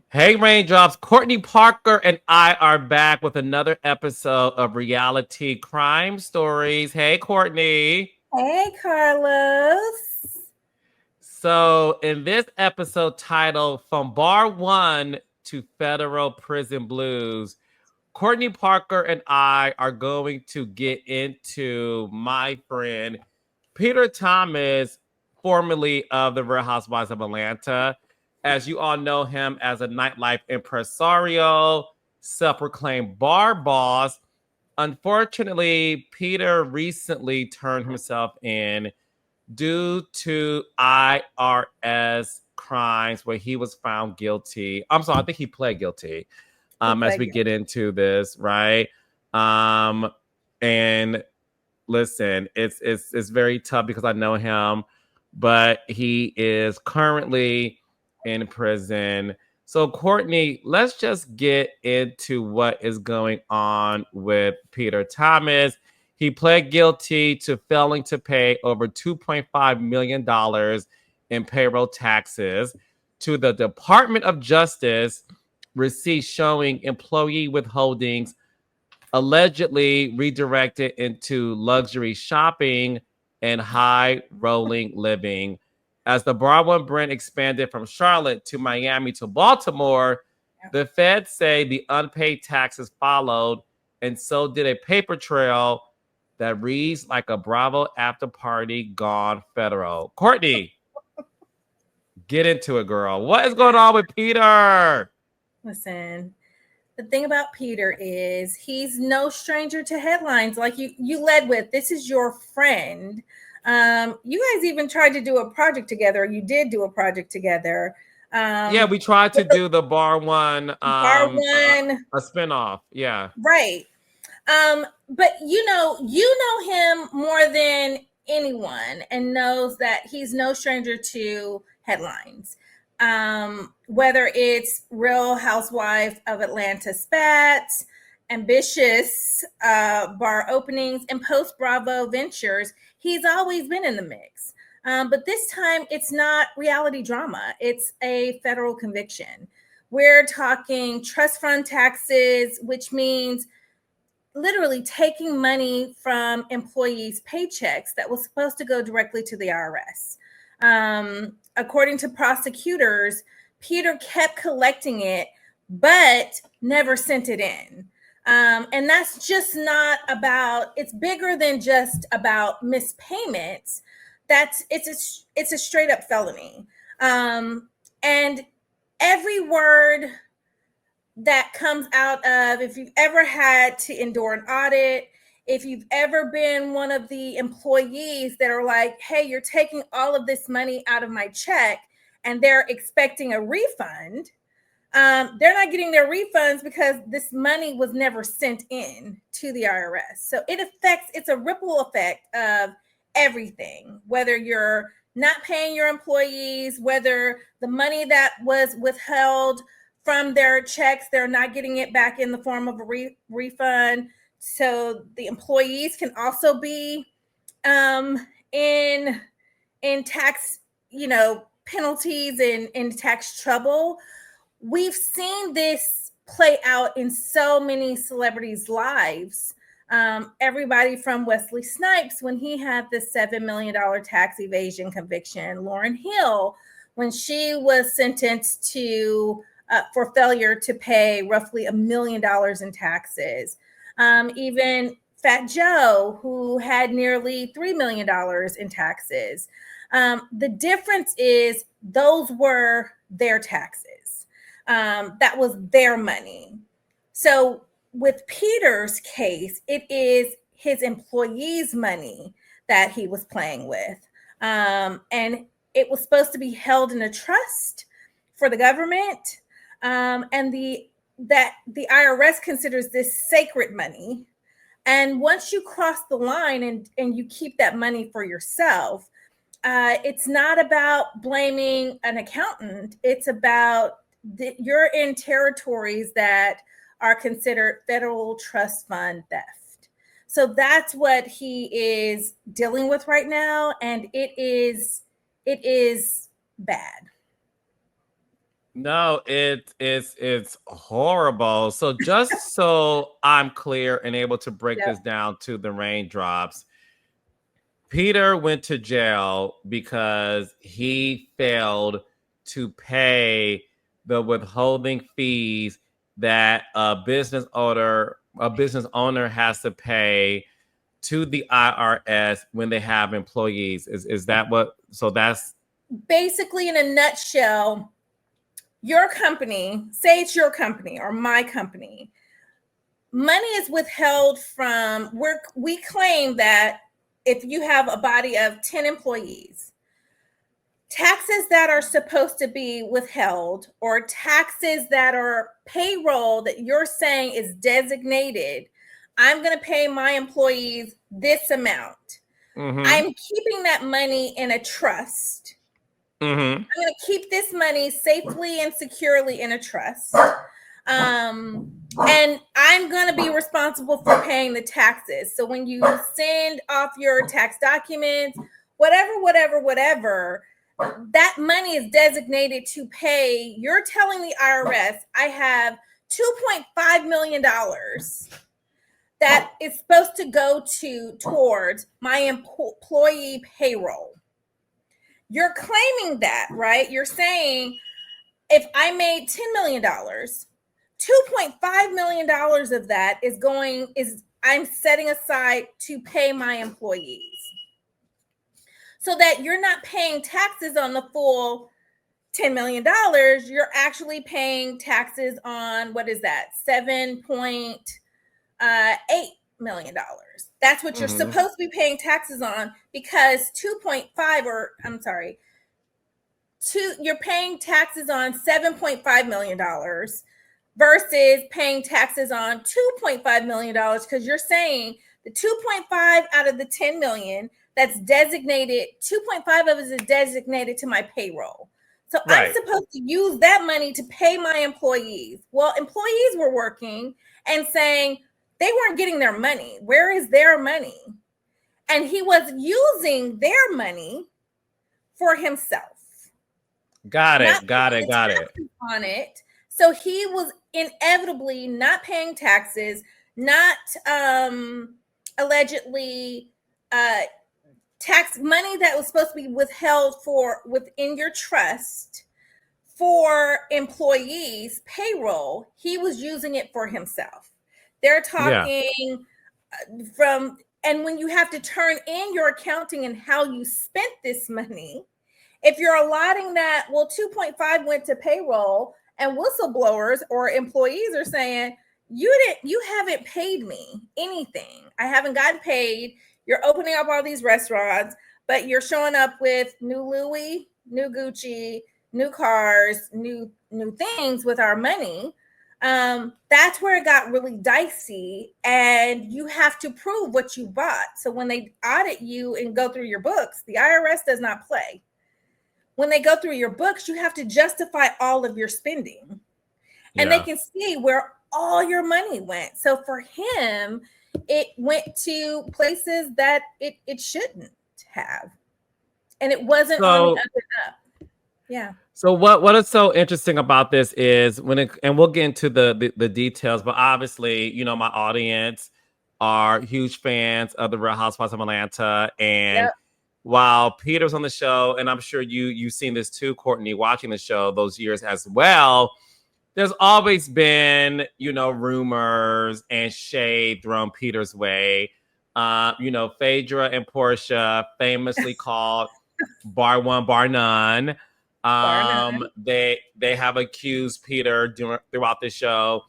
Hey, Raindrops. Courtney Parker and I are back with another episode of RealiTEA Crime Stories. Hey, Courtney. Hey, Carlos. So, in this episode titled From Bar One to Federal Prison Blues, Courtney Parker and I are going to get into my friend Peter Thomas, formerly of the Real Housewives of Atlanta. As you all know him as a nightlife impresario, self proclaimed bar boss. Unfortunately, Peter recently turned himself in due to IRS crimes where he was found guilty. I'm sorry, I think he pled guilty He as pled we get guilty. into this, right? Um, and listen, it's very tough because I know him, but he is currently in prison. So, Courtney, let's just get into what is going on with Peter Thomas. He pled guilty to failing to pay over $2.5 million in payroll taxes to the Department of Justice, receipts showing employee withholdings allegedly redirected into luxury shopping and high rolling living. As the Bar One brand expanded from Charlotte to Miami to Baltimore, the feds say the unpaid taxes followed, and so did a paper trail that reads like a Bravo after party gone federal. Courtney, get into it, girl. What is going on with Peter? Listen, the thing about Peter is he's no stranger to headlines. Like you led with, this is your friend. You guys even tried to do a project together. You did do a project together. Yeah, Um, we tried to do the Bar One Bar One, a spinoff. Yeah. right? But you know him more than anyone and knows that he's no stranger to headlines. Whether it's Real Housewife of Atlanta spats, ambitious bar openings, and post Bravo ventures, he's always been in the mix. But this time, it's not reality drama, it's a federal conviction. We're talking trust fund taxes, which means literally taking money from employees' paychecks that was supposed to go directly to the IRS. According to prosecutors, Peter kept collecting it, but never sent it in. And that's just not about, it's bigger than just about mispayments. It's a straight up felony. And every word that comes out of, if you've ever had to endure an audit, if you've ever been one of the employees that are like, hey, you're taking all of this money out of my check and they're expecting a refund, they're not getting their refunds because this money was never sent in to the IRS. So it's a ripple effect of everything, whether you're not paying your employees, whether the money that was withheld from their checks, they're not getting it back in the form of a refund. So the employees can also be um, in tax, penalties and in tax trouble. We've seen this play out in so many celebrities' lives. Everybody from Wesley Snipes when he had the $7 million tax evasion conviction, Lauryn Hill when she was sentenced to for failure to pay roughly $1 million in taxes. Even Fat Joe, who had nearly $3 million in taxes. The difference is those were their taxes. That was their money. So with Peter's case, it is his employees' money that he was playing with. And it was supposed to be held in a trust for the government. And the IRS considers this sacred money. And once you cross the line and you keep that money for yourself, it's not about blaming an accountant. It's about you're in territories that are considered federal trust fund theft. So that's what he is dealing with right now, and it is bad. No, it's horrible. So just so I'm clear and able to break Yep. this down to the raindrops, Peter went to jail because he failed to pay the withholding fees that a business owner has to pay to the IRS when they have employees. Is that what? So that's Basically, in a nutshell, your company, say it's your company or my company, money is withheld from work. We claim that if you have a body of 10 employees, taxes that are supposed to be withheld or taxes that are payroll that you're saying is designated, I'm going to pay my employees this amount. mm-hmm, I'm keeping that money in a trust. mm-hmm. I'm going to keep this money safely and securely in a trust. And I'm going to be responsible for paying the taxes. So when you send off your tax documents, whatever, that money is designated to pay. You're telling the IRS, I have $2.5 million that is supposed to go towards my employee payroll. You're claiming that, right? You're saying if I made $10 million, $2.5 million of that is I'm setting aside to pay my employees. So that you're not paying taxes on the full $10 million, you're actually paying taxes on what is that? $7.8 million. That's what you're Mm-hmm. supposed to be paying taxes on, because 2.5 or I'm sorry, you're paying taxes on $7.5 million versus paying taxes on $2.5 million, because you're saying the 2.5 out of the 10 million that's designated, 2.5 of it is designated to my payroll. So I'm Right. supposed to use that money to pay my employees. Well, employees were working and saying they weren't getting their money. Where is their money? And he was using their money for himself, Got not it. Got paying it. the Got it. taxes on it. So he was inevitably not paying taxes, not allegedly tax money that was supposed to be withheld for within your trust for employees payroll. He was using it for himself. They're Yeah. talking from, and when you have to turn in your accounting and how you spent this money, if you're allotting that, well, 2.5 went to payroll, and whistleblowers or employees are saying, you haven't paid me anything. I haven't gotten paid. You're opening up all these restaurants, but you're showing up with new Louis, new Gucci, new cars, new things with our money. That's where it got really dicey, and you have to prove what you bought. So when they audit you and go through your books, the IRS does not play. When they go through your books, you have to justify all of your spending, and they Yeah. can see where all your money went. So for him, it went to places that it shouldn't have, and it wasn't on the So up and up. Yeah. So what is so interesting about this is and we'll get into the details, but obviously, my audience are huge fans of the Real Housewives of Atlanta. And Yep. while Peter's on the show, and I'm sure you've seen this too, Courtney, watching the show those years as well, there's always been, rumors and shade thrown Peter's way. Phaedra and Portia famously called bar one, bar none. Bar none. They have accused Peter throughout the show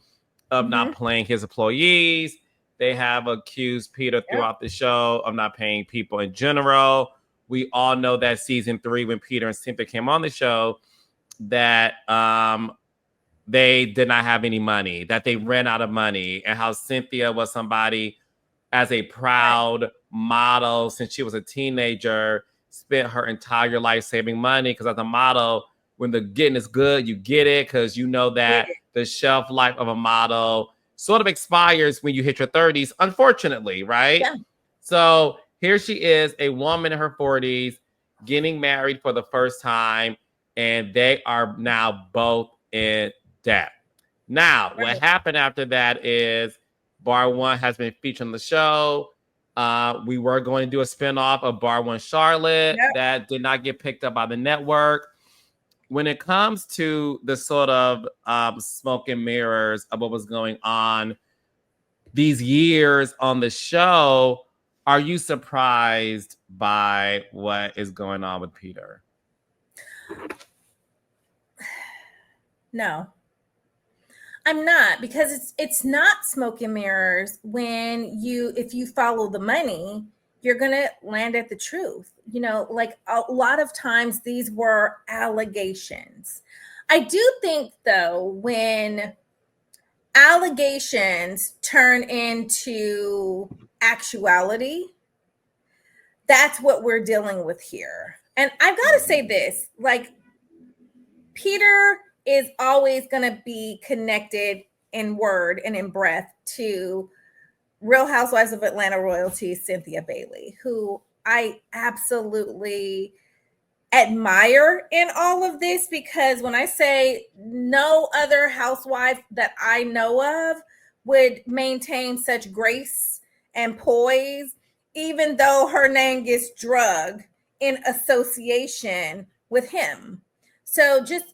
of Mm-hmm. not paying his employees. They have accused Peter Yep. throughout the show of not paying people in general. We all know that season 3, when Peter and Cynthia came on the show, that they did not have any money, that they ran out of money, and how Cynthia was somebody as a Right. proud model since she was a teenager, spent her entire life saving money, because as a model, when the getting is good, you get it, because you know Get that it. the shelf life of a model sort of expires when you hit your 30s, unfortunately, right? Yeah. So here she is, a woman in her 40s, getting married for the first time, and they are now both in debt. Now, what Right. happened after that is Bar One has been featured on the show. We were going to do a spinoff of Bar One Charlotte Yep. that did not get picked up by the network. When it comes to the sort of smoke and mirrors of what was going on these years on the show, are you surprised by what is going on with Peter? No. I'm not, because it's not smoke and mirrors. When you, if you follow the money, you're going to land at the truth. You know, like a lot of times these were allegations. I do think though, when allegations turn into actuality, that's what we're dealing with here. And I've got to say this, like, Peter is always going to be connected in word and in breath to Real Housewives of Atlanta royalty Cynthia Bailey, who I absolutely admire in all of this, because when I say no other housewife that I know of would maintain such grace and poise, even though her name gets drugged in association with him. So just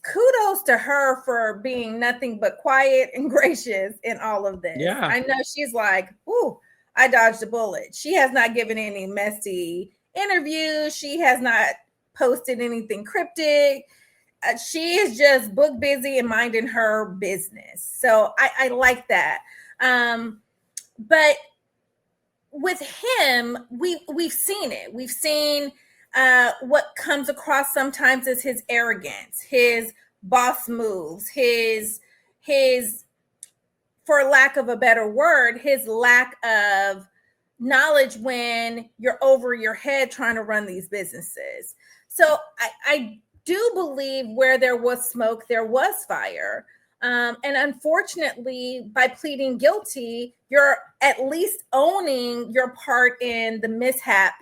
kudos to her for being nothing but quiet and gracious in all of this. Yeah. I know she's like, ooh, I dodged a bullet. She has not given any messy interviews. She has not posted anything cryptic. She is just book busy and minding her business. So I like that. But with him, we've seen it. We've seen what comes across sometimes as his arrogance, his boss moves, his for lack of a better word, his lack of knowledge when you're over your head trying to run these businesses. So I do believe where there was smoke, there was fire. And unfortunately, by pleading guilty, you're at least owning your part in the mishap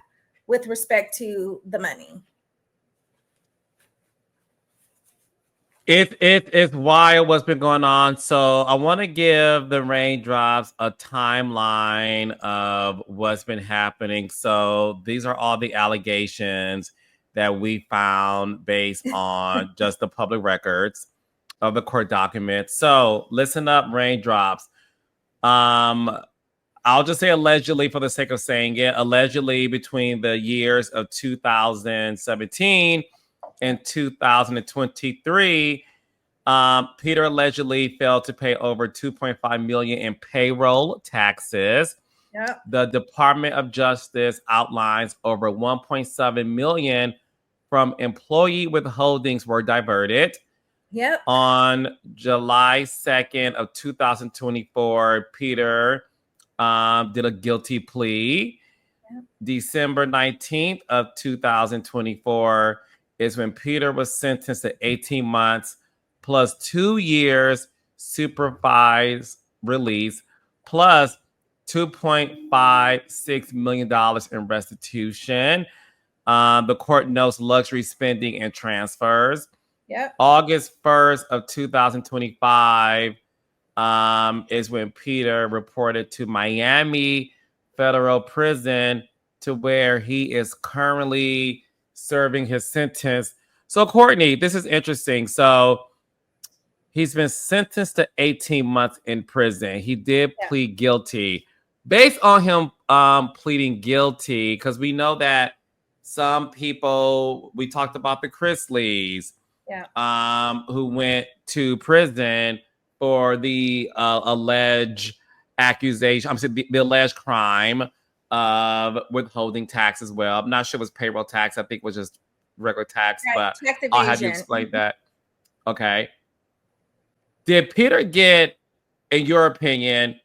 with respect to the money. It's wild what's been going on. So I want to give the Raindrops a timeline of what's been happening. So these are all the allegations that we found based on just the public records of the court documents. So listen up, Raindrops. I'll just say allegedly for the sake of saying it. Allegedly, between the years of 2017 in 2023, Peter allegedly failed to pay over $2.5 million in payroll taxes. Yep. The Department of Justice outlines over $1.7 million from employee withholdings were diverted. Yep. On July 2nd of 2024, Peter did a guilty plea. Yep. December 19th of 2024 is when Peter was sentenced to 18 months plus 2 years supervised release plus $2.56 million in restitution. The court notes luxury spending and transfers. Yep. August 1st of 2025 is when Peter reported to Miami Federal Prison, to where he is currently serving his sentence. So, Courtney, this is interesting. So, he's been sentenced to 18 months in prison. He did plead guilty. Based on him pleading guilty, because we know that some people, we talked about the Chrisleys, who went to prison for the alleged accusation, I'm saying the alleged crime of withholding tax as well. I'm not sure it was payroll tax. I think it was just regular tax, but I'll have you explain that. Okay. Did Peter get, in your opinion,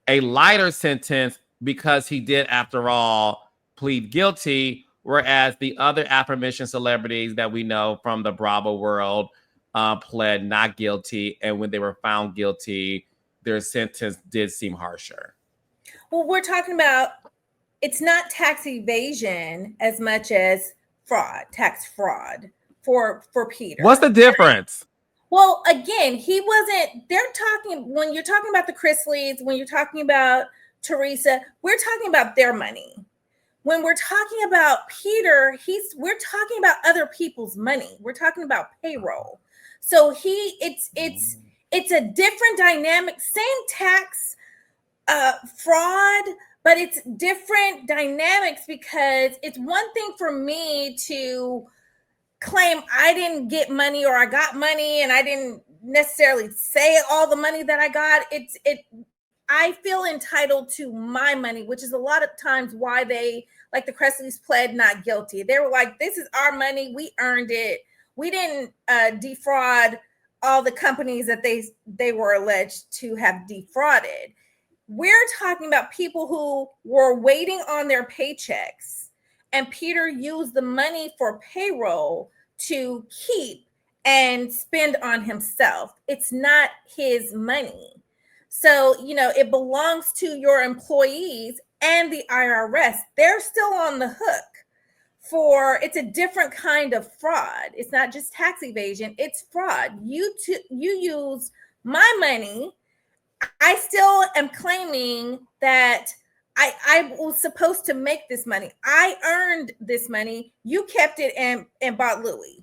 a lighter sentence because he did, after all, plead guilty, whereas the other aforementioned celebrities that we know from the Bravo world pled not guilty, and when they were found guilty, their sentence did seem harsher? Well, we're talking about, it's not tax evasion as much as fraud, tax fraud for Peter. What's the difference? Well, again, he wasn't. They're talking when you're talking about the Chrisleys, when you're talking about Teresa, we're talking about their money. When we're talking about Peter, we're talking about other people's money. We're talking about payroll. So it's a different dynamic, same tax fraud, but it's different dynamics because it's one thing for me to claim I didn't get money or I got money and I didn't necessarily say all the money that I got. I feel entitled to my money, which is a lot of times why they, like the Cressleys, pled not guilty. They were like, this is our money, we earned it. We didn't defraud all the companies that they were alleged to have defrauded. We're talking about people who were waiting on their paychecks, and Peter used the money for payroll to keep and spend on himself. It's not his money. So, it belongs to your employees and the IRS. They're still on the hook it's a different kind of fraud. It's not just tax evasion, it's fraud. You use my money. I still am claiming that I was supposed to make this money. I earned this money. You kept it and bought Louis.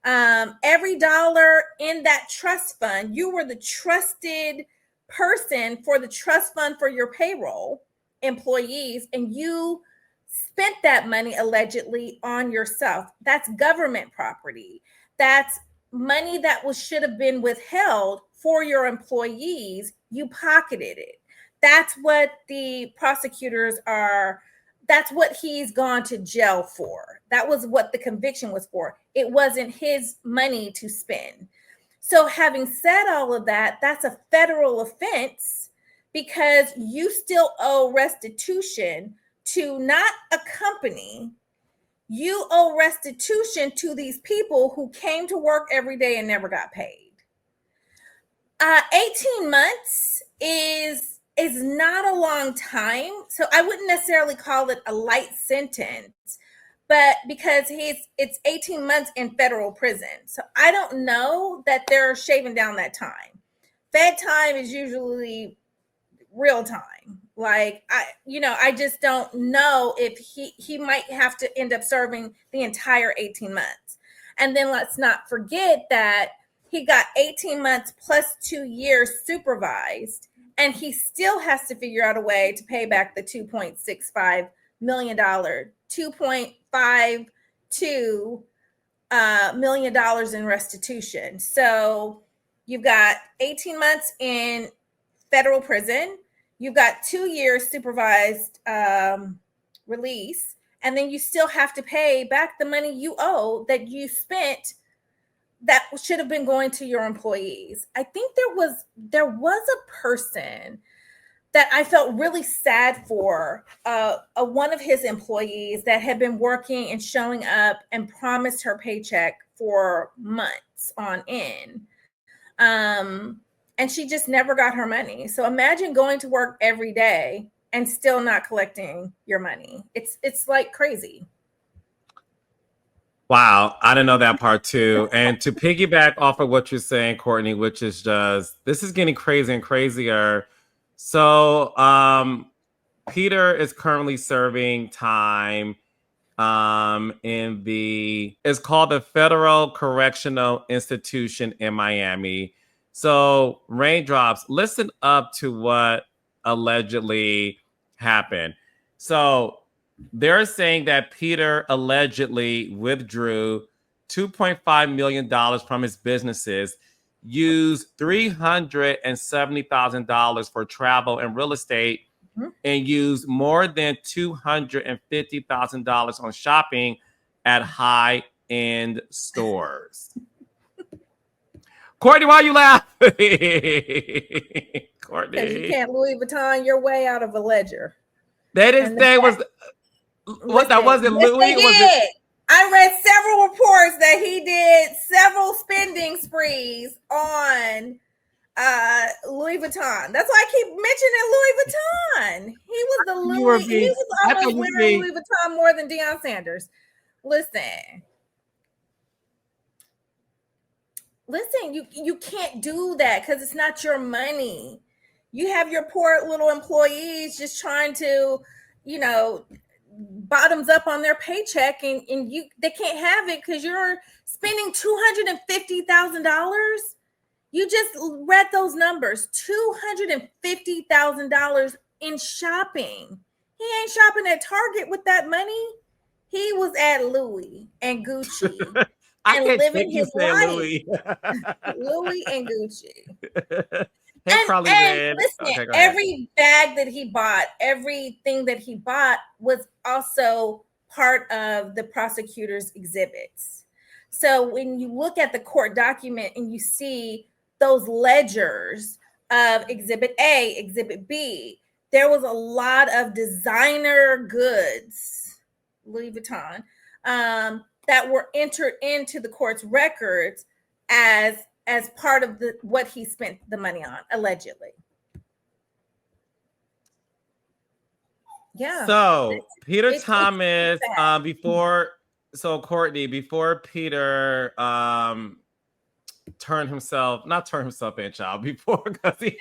Every dollar in that trust fund, you were the trusted person for the trust fund for your payroll employees, and you spent that money allegedly on yourself. That's government property. That's money that should have been withheld for your employees. You pocketed it. That's what the prosecutors are. That's what he's gone to jail for. That was what the conviction was for. It wasn't his money to spend. So having said all of that, that's a federal offense because you still owe restitution to not a company. You owe restitution to these people who came to work every day and never got paid. 18 months is not a long time. So I wouldn't necessarily call it a light sentence, but because it's 18 months in federal prison. So I don't know that they're shaving down that time. Fed time is usually real time. Like I just don't know if he might have to end up serving the entire 18 months. And then let's not forget that he got 18 months plus 2 years supervised, and he still has to figure out a way to pay back the $2.65 million, $2.52 million in restitution. So you've got 18 months in federal prison. You've got 2 years supervised release, and then you still have to pay back the money you owe that you spent that should have been going to your employees. I think there was a person that I felt really sad for, one of his employees that had been working and showing up and promised her paycheck for months on end. And she just never got her money. So imagine going to work every day and still not collecting your money. It's like crazy. Wow, I didn't know that part too. And to piggyback off of what you're saying, Courtney, which is just this is getting crazier and crazier. So Peter is currently serving time it's called the Federal Correctional Institution in Miami. So raindrops, listen up to what allegedly happened. So they're saying that Peter allegedly withdrew $2.5 million from his businesses, used $370,000 for travel and real estate, and used more than $250,000 on shopping at high-end stores. Courtney, why are you laughing? Courtney, because you can't Louis Vuitton your way out of a ledger. That is that was what that wasn't Louis. Was it? I read several reports that he did several spending sprees on Louis Vuitton. That's why I keep mentioning Louis Vuitton. He was he was almost wearing Louis Vuitton more than Deion Sanders. Listen, listen, you can't do that because it's not your money. You have your poor little employees just trying to, you know, bottoms up on their paycheck, and you they can't have it because you're spending $250,000. You just read those numbers, $250,000 in shopping. He ain't shopping at Target with that money. He was at Louis and Gucci I and can't living take you his saying life. Louis. Louis and Gucci. Hey, Carly And Red. listen, Okay, go ahead. every bag that he bought, everything that he bought was also part of the prosecutor's exhibits. So when you look at the court document and you see those ledgers of exhibit A, exhibit B, there was a lot of designer goods, Louis Vuitton, that were entered into the court's records as part of the what he spent the money on, allegedly. Yeah. So Peter It's Thomas, sad. Courtney, before Peter not turned himself in, child, before because he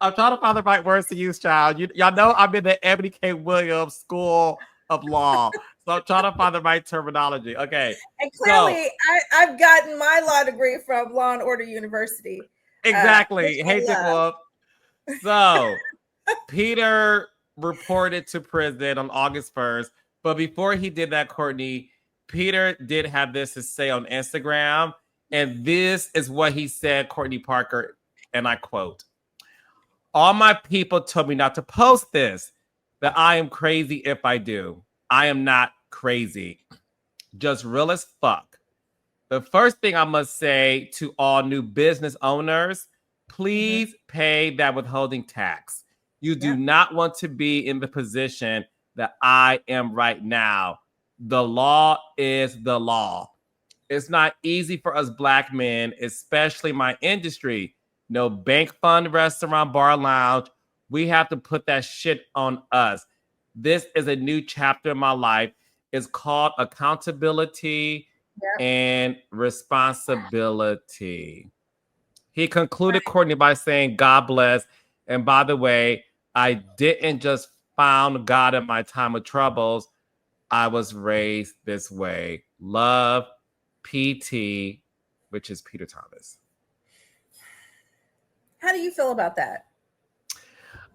I'm trying to find the right words to use, child. Y'all know I'm in the Ebony K. Williams School of Law. So I'm trying to find the right terminology. Okay. And So clearly, I've gotten my law degree from Law and Order University. Which exactly. I Hey, Dick love. Wolf. So Peter reported to prison on August 1st. But before he did that, Courtney, Peter did have this to say on Instagram. And this is what he said, Courtney Parker, and I quote, "All my people told me not to post this, that I am crazy if I do. I am not crazy, just real as fuck. The first thing I must say to all new business owners, please pay that withholding tax. You do not want to be in the position that I am right now. The law is the law. It's not easy for us Black men, especially my industry. No bank, fund, restaurant, bar, lounge. We have to put that shit on us. This is a new chapter in my life. It's called accountability and responsibility." He concluded, Courtney, by saying, "God bless. And by the way, I didn't just found God in my time of troubles. I was raised this way. Love, PT," which is Peter Thomas. How do you feel about that?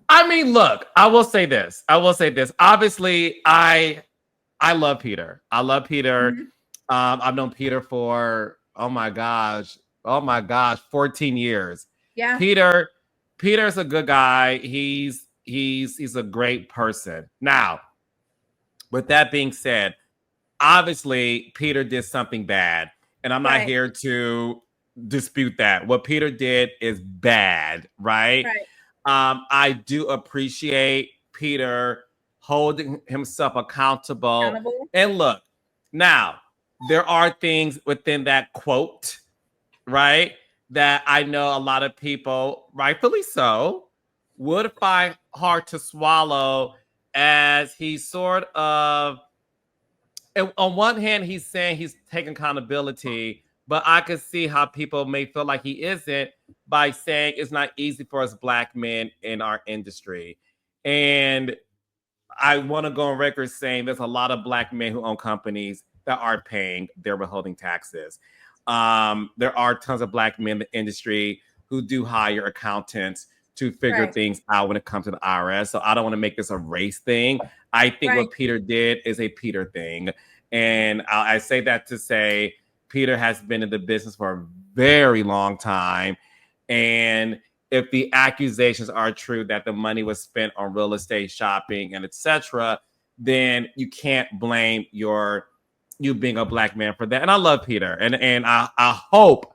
I mean, look, I will say this. Obviously, I love Peter. I love Peter. Mm-hmm. I've known Peter for oh my gosh, 14 years. Yeah. Peter's a good guy. He's a great person. Now, with that being said, obviously Peter did something bad, and I'm not Right. here to dispute that. What Peter did is bad, right? Right. I do appreciate Peter holding himself accountable. Accountable. And look, now there are things within that quote, right, that I know a lot of people, rightfully so, would find hard to swallow, as he sort of, on one hand, he's saying he's taking accountability, but I could see how people may feel like he isn't by saying it's not easy for us Black men in our industry. And I want to go on record saying there's a lot of Black men who own companies that aren't paying their withholding taxes. There are tons of Black men in the industry who do hire accountants to figure Right. things out when it comes to the IRS. So I don't want to make this a race thing. I think Right. what Peter did is a Peter thing. And I say that to say Peter has been in the business for a very long time. And if the accusations are true that the money was spent on real estate, shopping, and etc., then you can't blame you being a Black man for that. And I love Peter, and I hope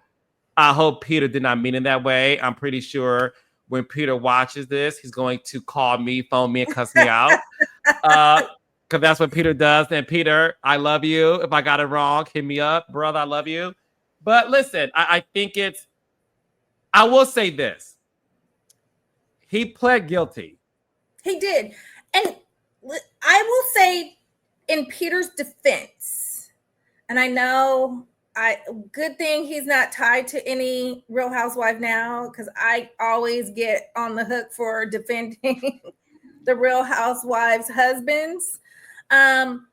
Peter did not mean it that way. I'm pretty sure when Peter watches this, he's going to call me, phone me, and cuss me out. Because that's what Peter does. And Peter, I love you. If I got it wrong, hit me up, brother. I love you. But listen, I think I will say this. He pled guilty. He did. And I will say, in Peter's defense, And I know good thing he's not tied to any Real Housewife now, because I always get on the hook for defending the Real Housewives' husbands. Um,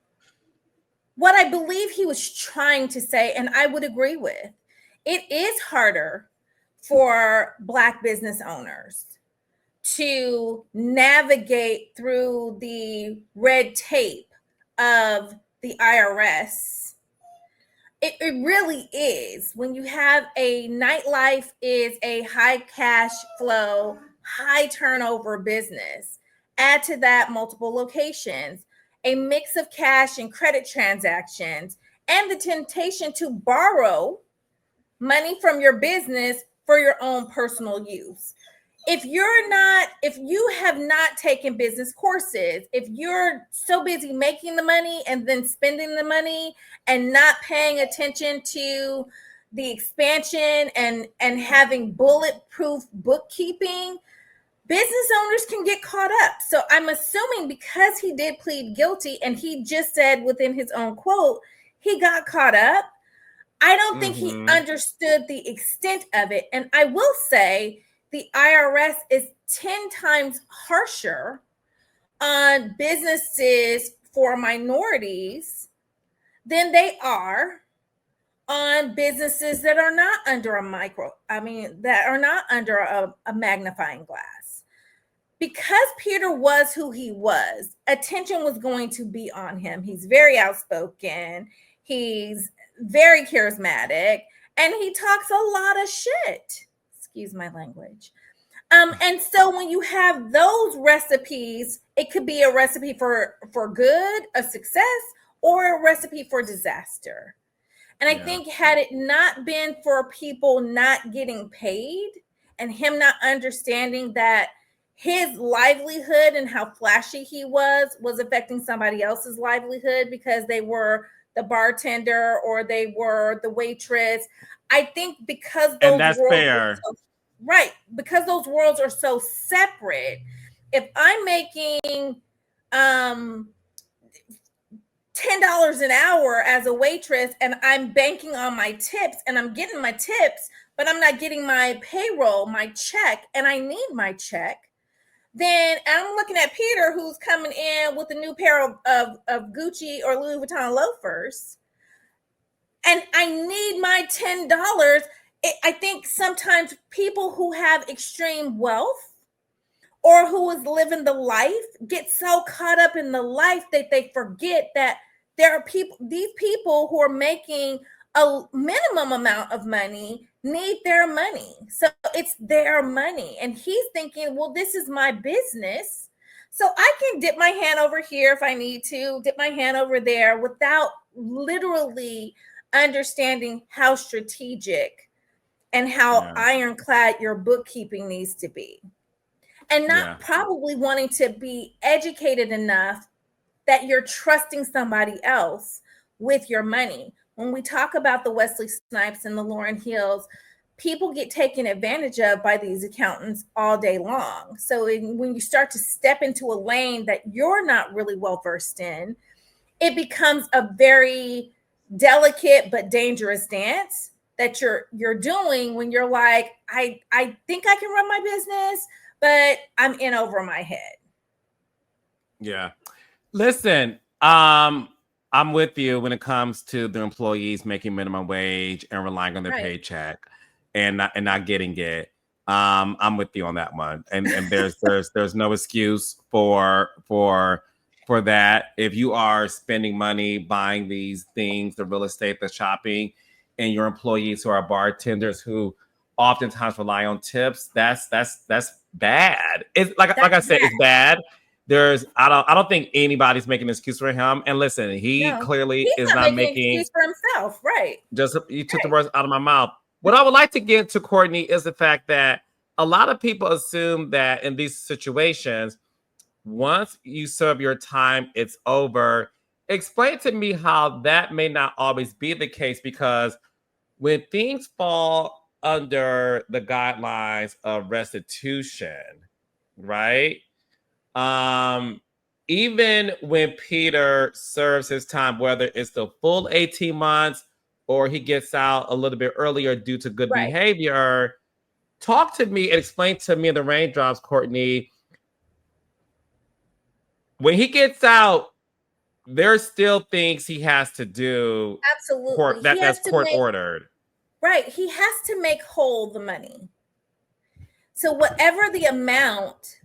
what I believe he was trying to say, and I would agree with, it is harder for Black business owners to navigate through the red tape of the IRS. It really is. When you have a nightlife is a high cash flow, high turnover business. Add to that multiple locations, a mix of cash and credit transactions, and the temptation to borrow money from your business for your own personal use. If you have not taken business courses, if you're so busy making the money and then spending the money and not paying attention to the expansion and having bulletproof bookkeeping, business owners can get caught up. So I'm assuming because he did plead guilty and he just said within his own quote, he got caught up. I don't think he understood the extent of it. And I will say the IRS is 10 times harsher on businesses for minorities than they are on businesses that are not under that are not under a magnifying glass. Because Peter was who he was, attention was going to be on him. He's very outspoken. He's very charismatic, and he talks a lot of shit. Excuse my language. And so when you have those recipes, it could be a recipe for good, a success, or a recipe for disaster. And I think had it not been for people not getting paid and him not understanding that his livelihood and how flashy he was affecting somebody else's livelihood because they were the bartender or they were the waitress. I think because those and that's worlds fair. right, because those worlds are so separate. If I'm making $10 an hour as a waitress and I'm banking on my tips and I'm getting my tips, but I'm not getting my payroll, my check, and I need my check, then I'm looking at Peter who's coming in with a new pair of Gucci or Louis Vuitton loafers, and I need my $10. I think sometimes people who have extreme wealth or who is living the life get so caught up in the life that they forget that there are these people who are making a minimum amount of money need their money. So it's their money. And he's thinking, well, this is my business. So I can dip my hand over here if I need to, dip my hand over there without literally understanding how strategic and how ironclad your bookkeeping needs to be. And not probably wanting to be educated enough that you're trusting somebody else with your money. When we talk about the Wesley Snipes and the Lauryn Hills, people get taken advantage of by these accountants all day long. So when you start to step into a lane that you're not really well versed in, it becomes a very delicate but dangerous dance that you're doing when you're like, I think I can run my business, but I'm in over my head. Yeah. Listen, I'm with you when it comes to the employees making minimum wage and relying on their paycheck and not getting it. I'm with you on that one. And there's no excuse for that. If you are spending money buying these things, the real estate, the shopping, and your employees who are bartenders who oftentimes rely on tips, that's bad. It's like I said, it's bad. I don't think anybody's making an excuse for him. And listen, he clearly is not making an excuse for himself, right? Just you took the words out of my mouth. What I would like to get to, Courtney, is the fact that a lot of people assume that in these situations, once you serve your time, it's over. Explain to me how that may not always be the case, because when things fall under the guidelines of restitution, right? even when Peter serves his time, whether it's the full 18 months or he gets out a little bit earlier due to good Right. behavior, talk to me and explain to me in the raindrops, Courtney. When he gets out, there's still things he has to do Absolutely. He has that's to court make, ordered. right. He has to make whole the money. So whatever the amount,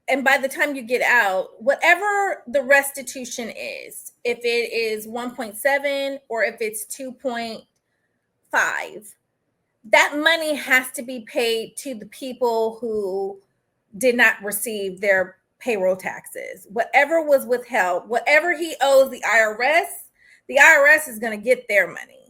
and by the time you get out, whatever the restitution is, if it is 1.7 or if it's 2.5, that money has to be paid to the people who did not receive their payroll taxes. Whatever was withheld, whatever he owes the IRS is going to get their money.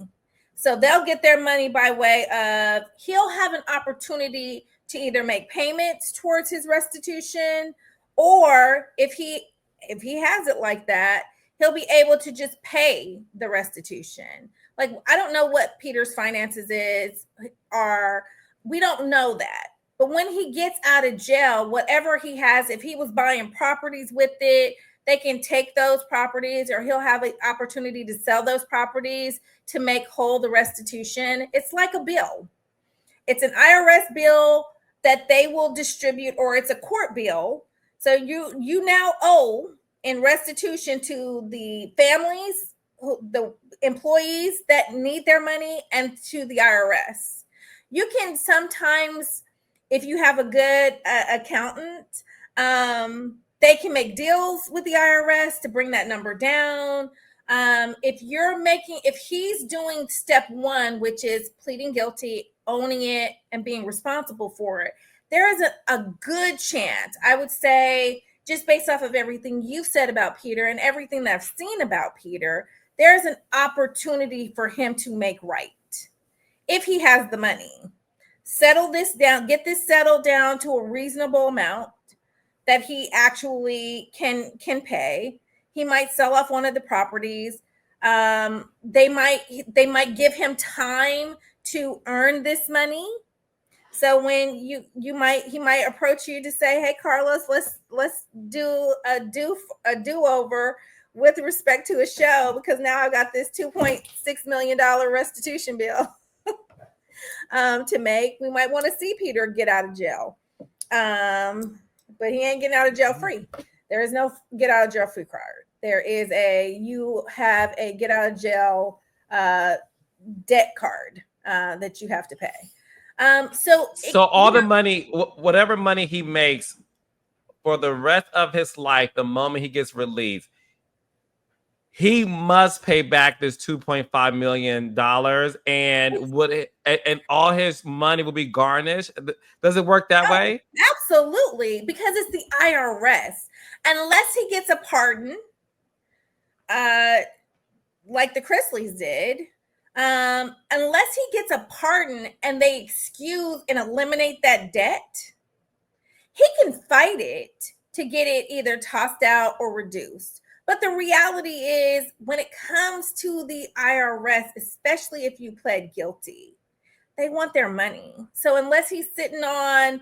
So they'll get their money by way of, he'll have an opportunity to either make payments towards his restitution, or if he has it like that, he'll be able to just pay the restitution. Like, I don't know what Peter's finances are. We don't know that. But when he gets out of jail, whatever he has, if he was buying properties with it, they can take those properties, or he'll have an opportunity to sell those properties to make whole the restitution. It's like a bill. It's an IRS bill that they will distribute, or it's a court bill. So you now owe in restitution to the families, the employees that need their money, and to the IRS. You can sometimes, if you have a good accountant, they can make deals with the IRS to bring that number down. If he's doing step one, which is pleading guilty, owning it, and being responsible for it, there is a good chance, I would say, just based off of everything you've said about Peter and everything that I've seen about Peter, there's an opportunity for him to make right if he has the money. Settle this down, get this settled down to a reasonable amount that he actually can pay. He might sell off one of the properties. They might give him time to earn this money. So when he might approach you to say, "Hey, Carlos, let's do a do-over with respect to a show, because now I've got this $2.6 million restitution bill to make." We might want to see Peter get out of jail, but he ain't getting out of jail free. There is no get out of jail free card. There is you have a get out of jail debt card that you have to pay. So all the money, whatever money he makes for the rest of his life, the moment he gets released, he must pay back this $2.5 million, and all his money will be garnished. Does it work that way? Absolutely, because it's the IRS. Unless he gets a pardon, like the Chrisleys did, unless he gets a pardon and they excuse and eliminate that debt, he can fight it to get it either tossed out or reduced. But the reality is, when it comes to the IRS, especially if you pled guilty, they want their money. So unless he's sitting on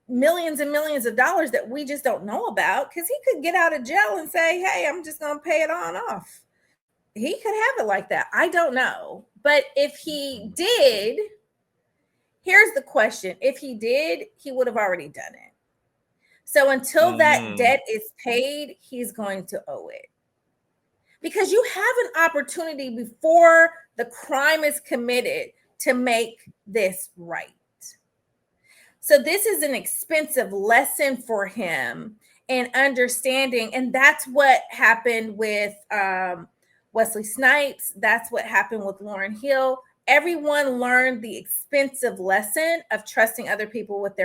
millions and millions of dollars that we just don't know about, because he could get out of jail and say, "Hey, I'm just going to pay it on off." He could have it like that. I don't know. But if he did, here's the question. If he did, he would have already done it. So until that debt is paid, he's going to owe it. Because you have an opportunity before the crime is committed to make this right. So this is an expensive lesson for him in understanding. And that's what happened with Wesley Snipes. That's what happened with Lauryn Hill. Everyone learned the expensive lesson of trusting other people with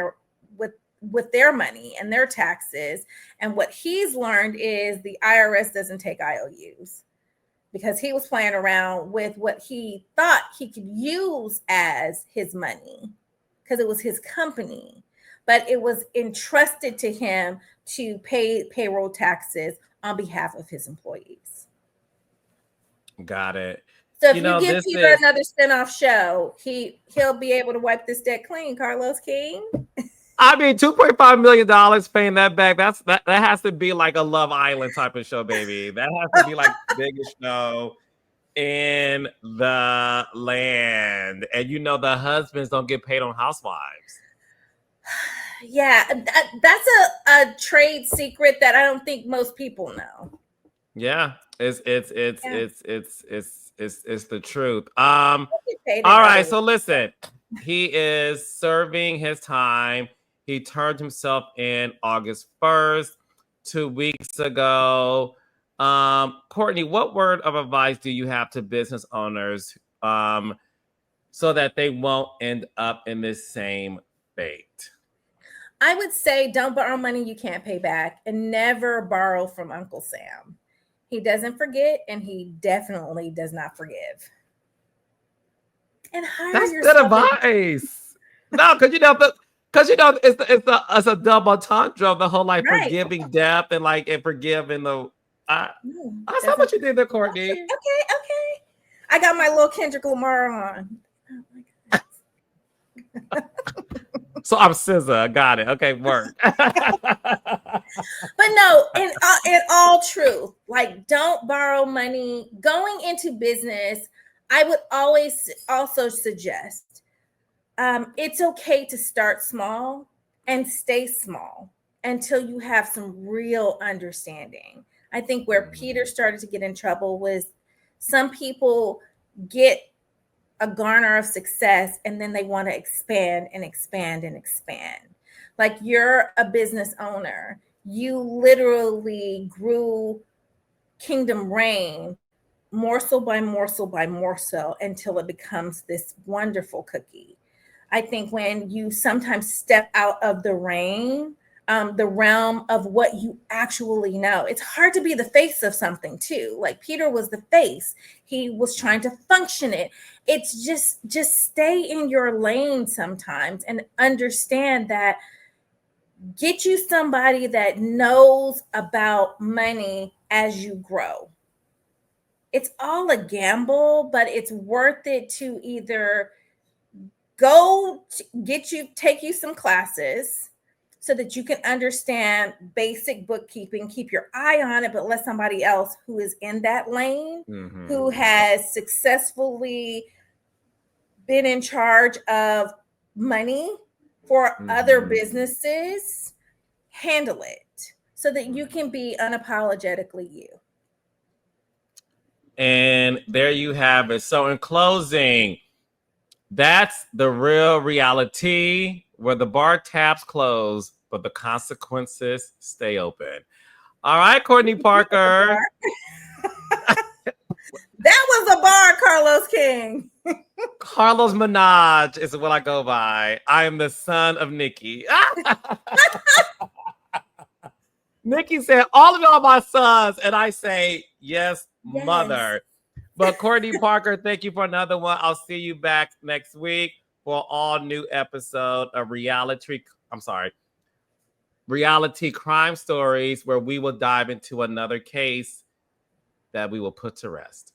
their money and their taxes. And what he's learned is the IRS doesn't take IOUs, because he was playing around with what he thought he could use as his money, because it was his company, but it was entrusted to him to pay payroll taxes on behalf of his employees. Got it. So if you give Peter another spinoff show, he'll be able to wipe this debt clean, Carlos King. I mean, $2.5 million paying that back. That has to be like a Love Island type of show, baby. That has to be like the biggest show in the land. And you know the husbands don't get paid on Housewives. Yeah, that's a trade secret that I don't think most people know. Yeah, Yeah, it's the truth. get paid in All right, other. so listen, he is serving his time. He turned himself in August 1st, 2 weeks ago. Courtney, what word of advice do you have to business owners so that they won't end up in this same fate? I would say don't borrow money you can't pay back, and never borrow from Uncle Sam. He doesn't forget, and he definitely does not forgive. And hire That's good yourself a advice. No, because it's a double entendre of the whole like right. forgiving death and like and forgiving the. I, No, I saw doesn't what you did there, okay, Courtney. okay. I got my little Kendrick Lamar on. Oh my So I'm SZA. Got it. Okay, work. But no, in all truth, like don't borrow money. Going into business, I would always also suggest it's okay to start small and stay small until you have some real understanding. I think where Peter started to get in trouble was some people get a garner of success and then they want to expand and expand and expand. Like you're a business owner, you literally grew Kingdom Reign morsel by morsel by morsel until it becomes this wonderful cookie. I think when you sometimes step out of the realm of what you actually know, it's hard to be the face of something too. Like Peter was the face, he was trying to function it. It's just stay in your lane sometimes and understand that. Get you somebody that knows about money as you grow. It's all a gamble, but it's worth it to either take you some classes so that you can understand basic bookkeeping, keep your eye on it, but let somebody else who is in that lane, who has successfully been in charge of money for other businesses, handle it so that you can be unapologetically you. And there you have it. So in closing, that's the real reality where the bar taps close, but the consequences stay open. All right, Courtney Parker. That was a bar, Carlos King. Carlos Minaj is what I go by. I am the son of Nikki. Nikki said, all of y'all my sons. And I say, yes, mother. But Courtney Parker, thank you for another one. I'll see you back next week for an all new episode of RealiTEA Crime Stories, where we will dive into another case that we will put to rest.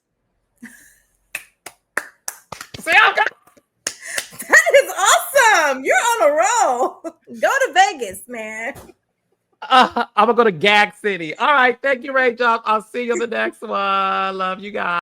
That is awesome. You're on a roll. Go to Vegas, man. I'm going to go to Gag City. All right. Thank you, Rachel. I'll see you in the next one. Love you guys.